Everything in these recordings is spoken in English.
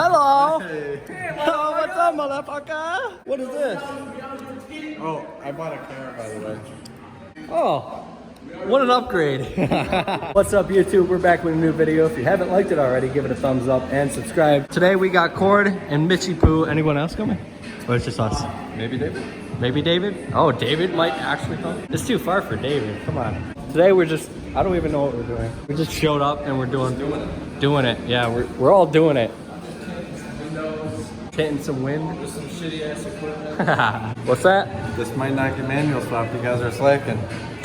Hello. Hey. Hello, what's up, motherfucker? What is this? Oh, I bought a camera, by the way. Oh, what an upgrade. What's up, YouTube? We're back with a new video. If you haven't liked it already, give it a thumbs up and subscribe. Today we got Cord and Mitchie Poo. Anyone else coming? Or it's just us? Maybe David? Maybe David? Oh, David might actually come. It's too far for David. Come on. Today we're just, I don't even know what we're doing. We just showed up and we're doing it. Yeah, we're all doing it. Hitting some wind. Just some shitty ass equipment. What's that? This might not get manual stuff. You guys are slacking.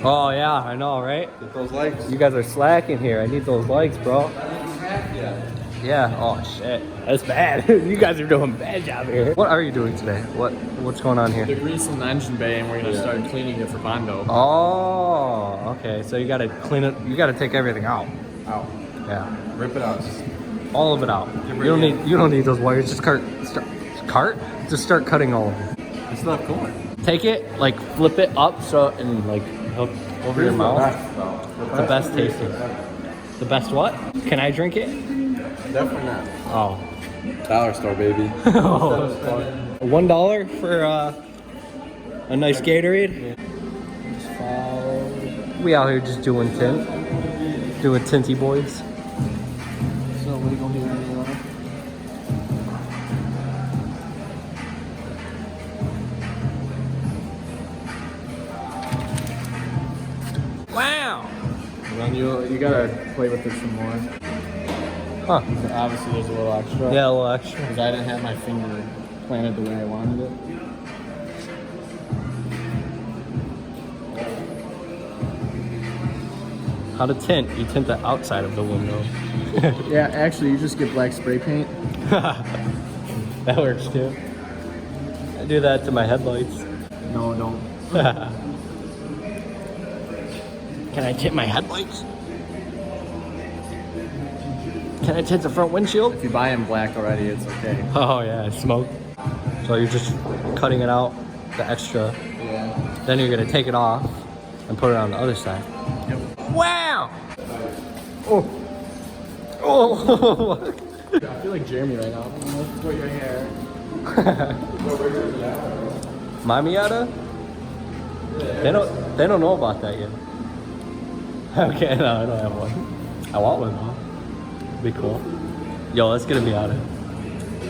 Oh yeah, I know, right? Get those likes. You guys are slacking here. I need those likes, bro. Yeah. Yeah. Oh shit, that's bad. You guys are doing a bad job here. What are you doing today? What's going on here? Degreasing the engine bay, and we're gonna start cleaning it for Bondo. Oh, okay. So you gotta clean it. You gotta take everything out. Out. Yeah. Rip it out. All of it out. You don't need those wires. Just Just start cutting all of them. It's not cool. Take it, like flip it up so and like hook over your mouth. The best tasting. The best what? Can I drink it? Definitely not. Oh. Dollar store, baby. $1 for a nice Gatorade. We out here just doing tinty boys. So what are you gonna do? Wow. And then you gotta play with it some more. Huh. Obviously, there's a little extra. Yeah, a little extra. Because I didn't have my finger planted the way I wanted it. How to tint? You tint the outside of the window. Yeah, actually, you just get black spray paint. That works too. I do that to my headlights. No, don't. Can I tint my headlights? Can I tint the front windshield? If you buy them black already, it's okay. Oh yeah, smoke. So you're just cutting it out, the extra. Yeah. Then you're gonna take it off and put it on the other side. Yep. Wow! Oh! Oh! I feel like Jeremy right now. Put your hair. My Miata? They don't know about that yet. Okay, no, I don't have one. I want one though. Be cool. Yo, let's get a Miata.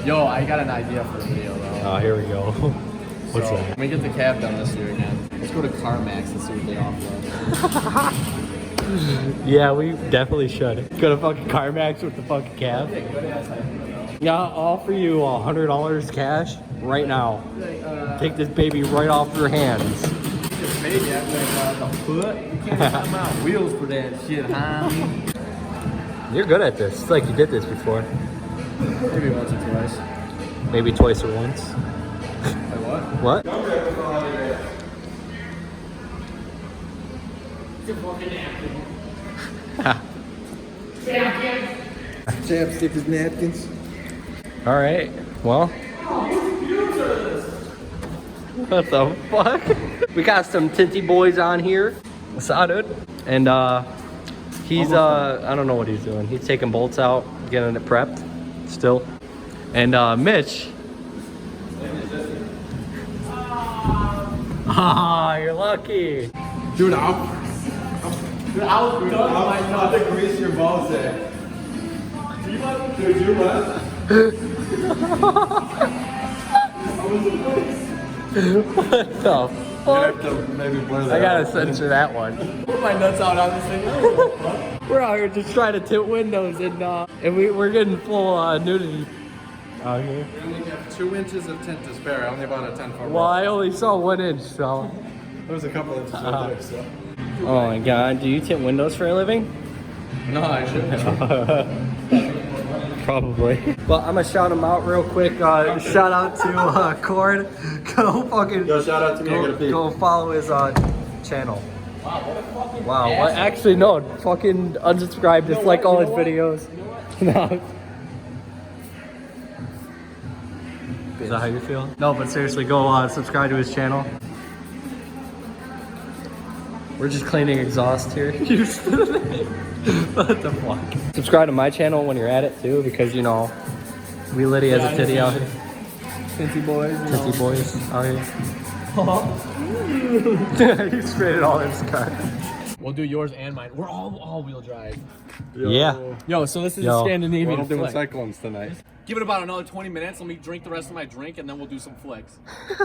Yo, I got an idea for a video though. Oh, here we go. What's So, that? when we get the cab done this year again, let's go to CarMax and see what they offer. Yeah, we definitely should. Go to fucking CarMax with the fucking cab. Yeah, I'll offer you $100 cash right now. Take this baby right off your hands. This baby, I'm like, the foot? You can't come out wheels for that shit, huh? You're good at this. It's like you did this before. Maybe once or twice. Maybe twice or once. What? What? Chapstick is napkins. All right. Well. What the fuck? We got some tinty boys on here. Sadud. And he's I don't know what he's doing. He's taking bolts out, getting it prepped still. And Mitch. Ah, you're lucky. Dude, I was done. I'm about to grease your balls there. Dude, you what? What the fuck? Maybe blur that I gotta out. censor that one. Put my nuts out on this thing. We're out here just trying to tint windows and we're getting full nudity out here. We only have 2 inches of tint to spare. I only bought a 10-foot. Well, I only saw 1 inch, so. There was a couple inches right there, so. Oh my god, do you tint windows for a living? No, I shouldn't. Probably. But I'm gonna shout him out real quick. Shout out to Cord. Go fucking. Yo, shout out to me. I gotta pee. Go follow his channel. Wow. What? Actually, no. Fucking unsubscribe. Just like all his videos. No. Is that how you feel? No, but seriously, go subscribe to his channel. We're just cleaning exhaust here. What the fuck? Subscribe to my channel when you're at it too, because you know, We Liddy has a titty out here. Tinty boys. Tinty boys out here. He sprayed it all in his car. We'll do yours and mine. We're all-wheel drive. Yeah. Yo, so this is Yo. a Scandinavian We're doing flick. cyclones tonight. Give it about another 20 minutes. Let me drink the rest of my drink, and then we'll do some flicks.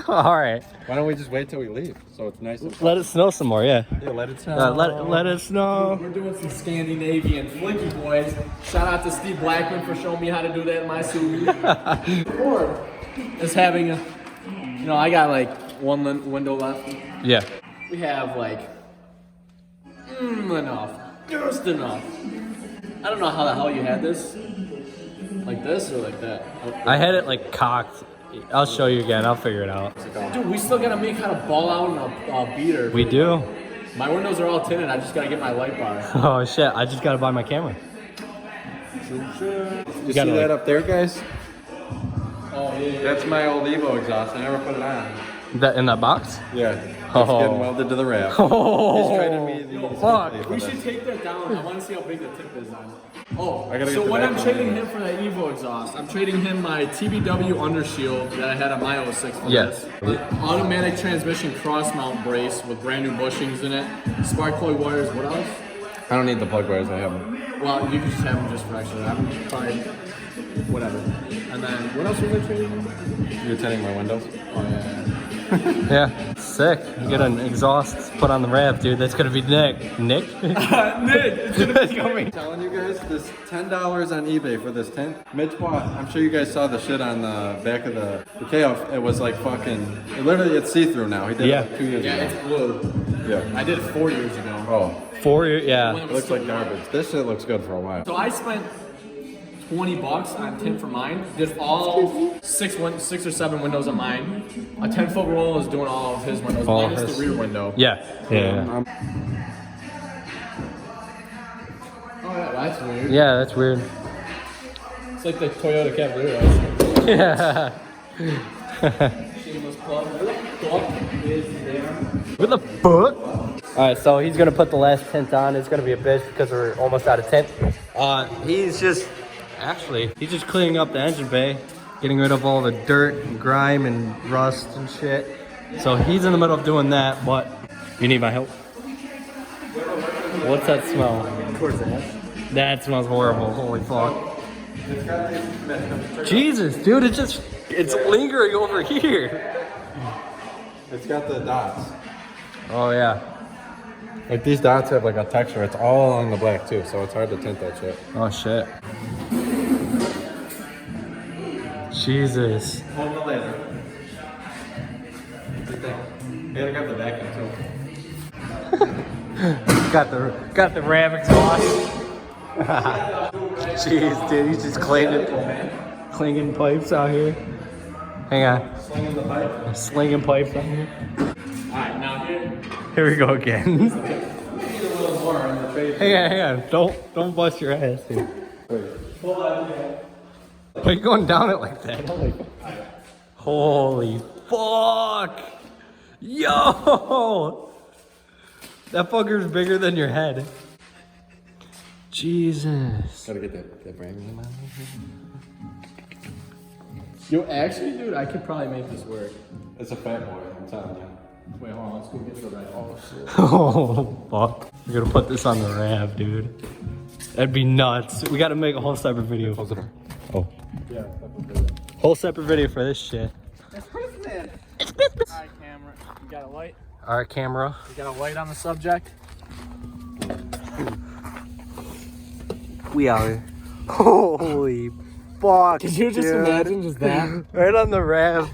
All right. Why don't we just wait till we leave? So it's nice and Let it snow some more, yeah. yeah, let it snow. Let it snow. We're doing some Scandinavian flicky boys. Shout out to Steve Blackman for showing me how to do that in my suit. Ford is having a, you know, I got like one window left. Yeah. We have like, enough, just enough. I don't know how the hell you had this. Like this or like that? I had it like cocked. I'll show you again. I'll figure it out. Dude, we still gotta make how to ball out in a beater. We do. My windows are all tinted. I just gotta get my light bar. Oh shit! I just gotta buy my camera. You see gotta, that like- up there, guys? Oh yeah. That's my old Evo exhaust. I never put it on. That in that box? Yeah. It's Oh. getting welded to the raft. Oh. He's trading me the fuck. We should take that down. I want to see how big the tip is on it. Oh, I gotta so get the what back I'm one. trading him for that Evo exhaust, I'm trading him my TBW undershield that I had on my 06 for Yes. this. The automatic transmission cross mount brace with brand new bushings in it. Spark plug wires. What else? I don't need the plug wires. I have them. Well, you can just have them just for extra. I'm fine. Whatever. And then what else was I trading him? You're tinting my windows? Oh yeah. Yeah. Sick. You get an exhaust put on the ramp, dude. That's gonna be Nick. Nick? Nick, That's gonna be. I'm telling you guys, this $10 on eBay for this tint. Mitch bought, I'm sure you guys saw the shit on the back of the KF. It was like fucking, it's see-through now. He did Yeah. it like 2 years Yeah, ago. it's blue. Yeah. I did it 4 years ago. Oh, 4 years. Yeah. it looks like garbage. This shit looks good for a while. So I spent $20 on tint for mine. Did all six or 7 windows on mine. A 10-foot roll is doing all of his windows. All Minus his. the rear window. Yeah. Yeah. Oh yeah, that's weird. Yeah. That's weird. It's like the Toyota Cavalier. Yeah. Shameless plug. Where the fuck is there? What the fuck? Alright, so he's gonna put the last tint on. It's gonna be a bitch because we're almost out of tint. He's just cleaning up the engine bay, getting rid of all the dirt and grime and rust and shit. So he's in the middle of doing that, but you need my help. What's that smell? That smells horrible. Holy fuck. Jesus, dude, it's lingering over here. It's got the dots. Oh yeah. Like these dots have like a texture. It's all along the black too, so it's hard to tint that shit. Oh shit. Jesus. Hold the laser. You gotta grab the vacuum too. Got the Ram exhaust. Jeez, dude, he's just clinging pipes out here. Hang on. Slinging the pipe. Slinging pipes out here. Alright, now here. Here we go again. Need a little more on the face. hang on. Don't bust your ass here. Hold on. Why are you going down it like that? Holy fuck! Yo! That fucker's bigger than your head. Jesus. Gotta get that brand name on. Yo, actually, dude, I could probably make this work. It's a fat boy, I'm telling you. Wait, hold on, let's go get the right. Oh shit. Oh fuck. We're gonna put this on the RAV, dude. That'd be nuts. We gotta make a whole separate video. Close the door. Oh. Yeah, Whole separate video for this shit. it's Christmas. Alright, camera. You got a light? Alright, camera. You got a light on the subject? We out here. Holy fuck. Could you just dude. imagine just that? Right on the RAV.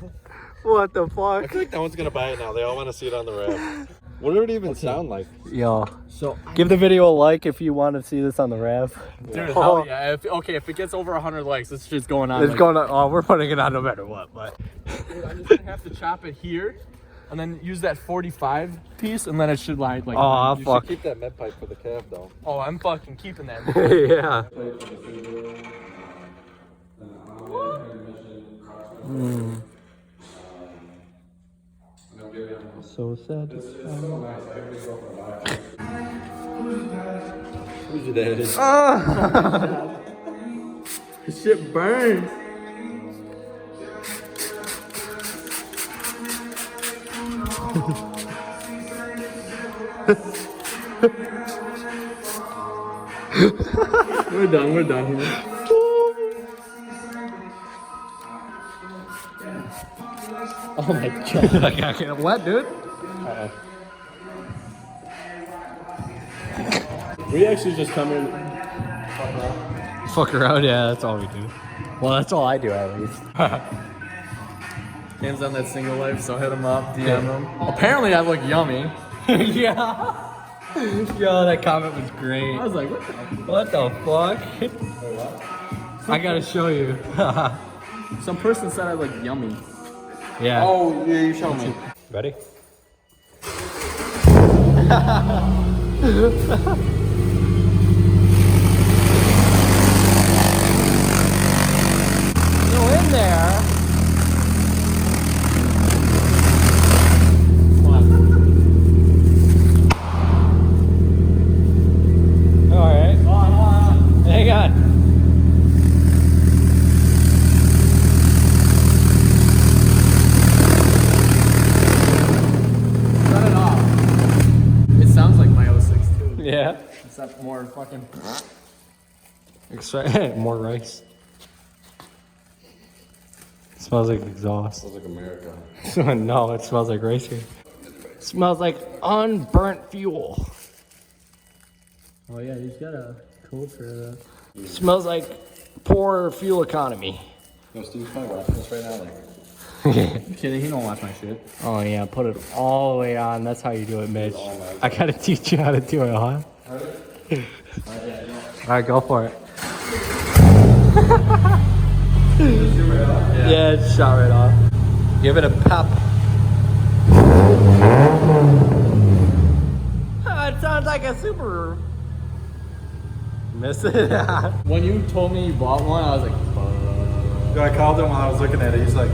What the I fuck? feel like no one's gonna buy it now. They all want to see it on the rack. What would it even sound like? Yo. So, Give the video a like if you want to see this on the RAV. dude, hell yeah. If it gets over 100 likes, it's just going on. It's like- going on. Oh, we're putting it on no matter what, but. Dude, I'm just gonna have to chop it here, and then use that 45 piece, and then it should like. Oh, You fuck. should keep that med pipe for the calf though. Oh, I'm fucking keeping that. Yeah. So sad. Who's your dad? This shit burns. We're done here. Oh my god. I got get wet, dude. We actually just come in. Fuck around, yeah, that's all we do. Well, that's all I do at least. Cam's on that single life, so hit him up, DM him. Apparently I look yummy. Yeah. Yo, that comment was great. I was like, What the fuck? I gotta show you. some person said I look yummy. Yeah. Oh, yeah, you show me. Ready? Still in there. All right. Hold on. Hang on. Shut it off. It sounds like my 06 too. Yeah. Except more fucking. Extra more rice. Smells like exhaust. Sounds like America. No, it smells like rice here. Smells like unburnt fuel. Oh yeah, he's got a code for that. Smells like poor fuel economy. No, Steve's probably watching this right now. Like, You kidding? He don't watch my shit. Oh yeah, put it all the way on. That's how you do it, Mitch. I gotta teach you how to do it, huh? Alright, go for it. Yeah, it's shot right off. Give it a pep. It sounds like a Subaru. Miss it. When you told me you bought one, I was like, Dude, I called him while I was looking at it. He's like,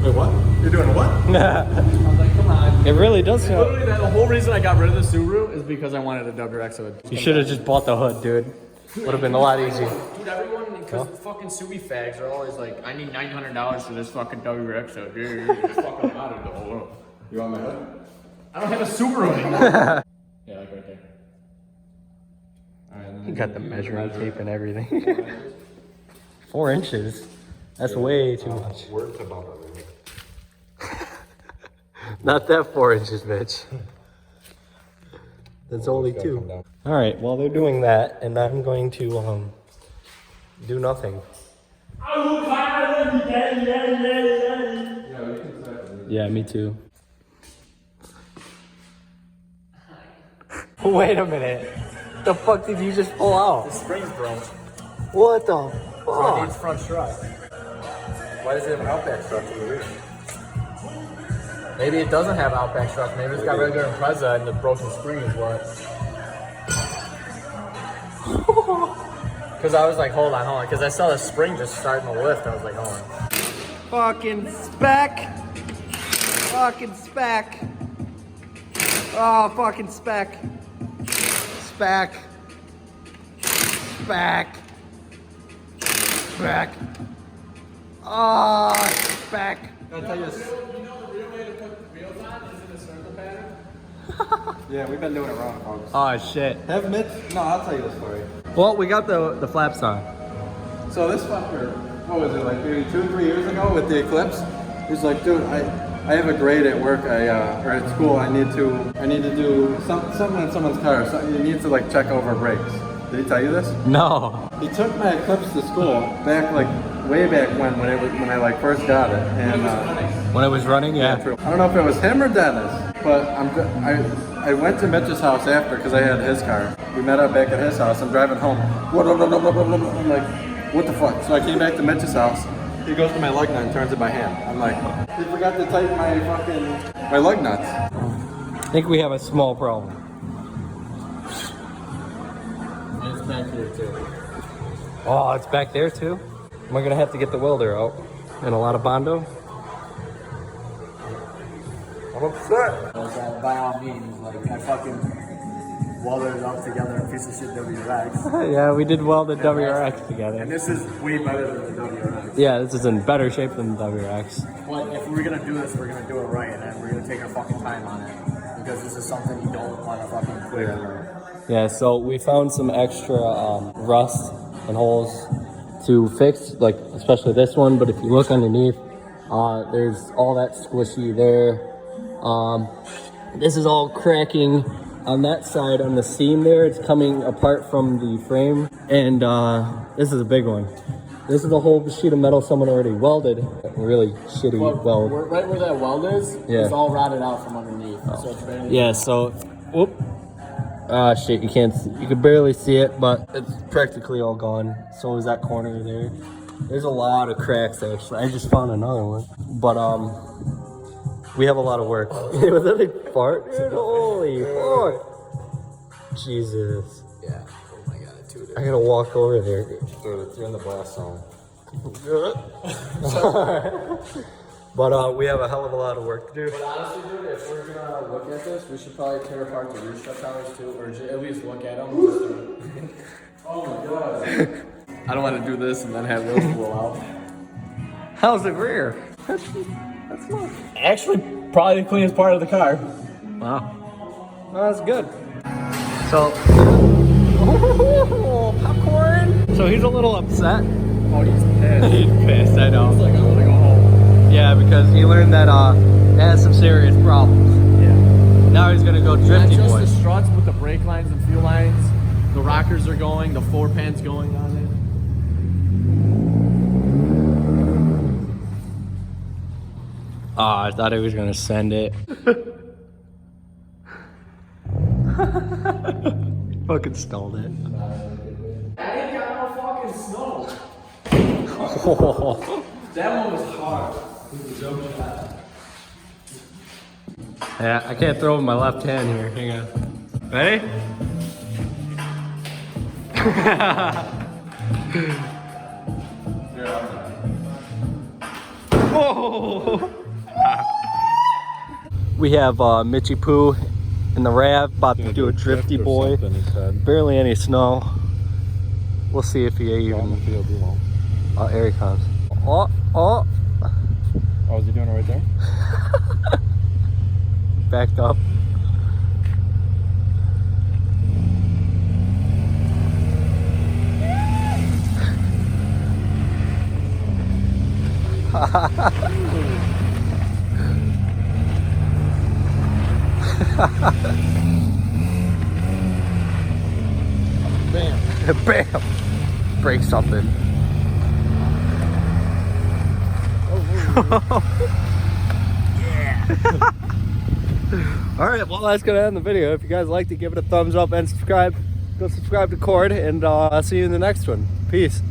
wait, what? You're doing a what? I was like, come on. It really does sound. Literally, the whole reason I got rid of the Subaru is because I wanted a WRX. So You should have just bought the hood, dude. Would have been a lot easier. Dude, everyone, because fucking Subi fags are always like, I need $900 for this fucking WRX. So, dude, just fucking out of the whole. You want my hood? I don't have a Subaru anymore. Yeah, like right there. Alright, You got the measuring tape and everything. 4 inches. That's way too much. Words about it. Not that 4 inches, Mitch. That's only 2. All right, well, they're doing that, and I'm going to do nothing. Yeah, me too. Wait a minute. The fuck did you just pull out? The spring's broke. What the So it needs fuck? front strut. Why does it have an Outback strut to the rear? Maybe it doesn't have Outback struts. Maybe it's got regular Impreza and the broken spring is what. Because I was like, hold on. Because I saw the spring just starting to lift. I was like, hold on. Fucking spec. Fucking spec. Oh, fucking spec. Spec. Spec. Spec. Oh, spec. I'll tell you this. You know the real way to put wheels on is in a circle pattern? Yeah, we've been doing it wrong, folks. Oh, shit. Have Mitch? No, I'll tell you the story. Well, we got the flaps on. So this fucker, what was it, like maybe 2 or 3 years ago with the Eclipse? He's like, dude, I have a grade at work, or at school. I need to do something in someone's car. So you need to like check over brakes. Did he tell you this? No. He took my Eclipse to school back like way back when I like first got it, and When it was running, yeah. I don't know if it was him or Dennis, but I went to Mitch's house after because I had his car. We met up back at his house. I'm driving home. I'm like, what the fuck? So I came back to Mitch's house. He goes to my lug nut and turns it by hand. I'm like, he forgot to tighten my lug nuts. I think we have a small problem. And it's back here too. Oh, it's back there too? Am I gonna have to get the welder out? And a lot of Bondo? I'm upset. By all means, like, I fucking welded it up together in a piece of shit WRX. Yeah, we did weld the WRX together. And this is way better than the WRX. Yeah, this is in better shape than the WRX. But if we're gonna do this, we're gonna do it right, and we're gonna take our fucking time on it. Because this is something you don't want to fucking quit. Yeah, so we found some extra rust and holes to fix, like especially this one. But if you look underneath, there's all that squishy there. This is all cracking on that side on the seam there. It's coming apart from the frame, and this is a big one. This is a whole sheet of metal someone already welded. Really shitty weld. Right where that weld is, Yeah. it's all rotted out from underneath. So it's barely. Yeah, so, whoop. Ah, shit, you can't see, you can barely see it, but it's practically all gone. So is that corner there. There's a lot of cracks, actually. I just found another one. But, we have a lot of work. Was that a fart? Dude, holy fuck. Jesus. Yeah. Oh my god, dude. I gotta walk over there. Dude, you're in the blast zone. But we have a hell of a lot of work to do. But honestly, dude, if we're gonna look at this, we should probably tear apart the roof strut towers too, or at least look at them. Oh my god. I don't want to do this and then have those blow out. How's the rear? That's nice. Actually, probably the cleanest part of the car. Wow. Well, that's good. So, popcorn. So he's a little upset. Oh, he's pissed. He's pissed, I know. He's like, I want to go home. Yeah, because he learned that it has some serious problems. Yeah. Now he's gonna go drifty Not just boy. the struts, but the brake lines and fuel lines. The rockers are going. The floor pan's going on it. I thought he was gonna send it. Fucking stalled it. I ain't got no fucking snow. That one was hard. It was a joke shot. Yeah, I can't throw with my left hand here. Hang on. Ready? Whoa! We have Mitchy Poo in the RAV, about to do a drifty boy. Barely any snow. We'll see if he even. Oh, here he comes. Oh! Oh, is he doing it right there? Backed up. Bam! Bam! Break something. Yeah! Alright, well that's gonna end the video. If you guys liked it, give it a thumbs up and subscribe. Go subscribe to Cord, and I'll see you in the next one. Peace.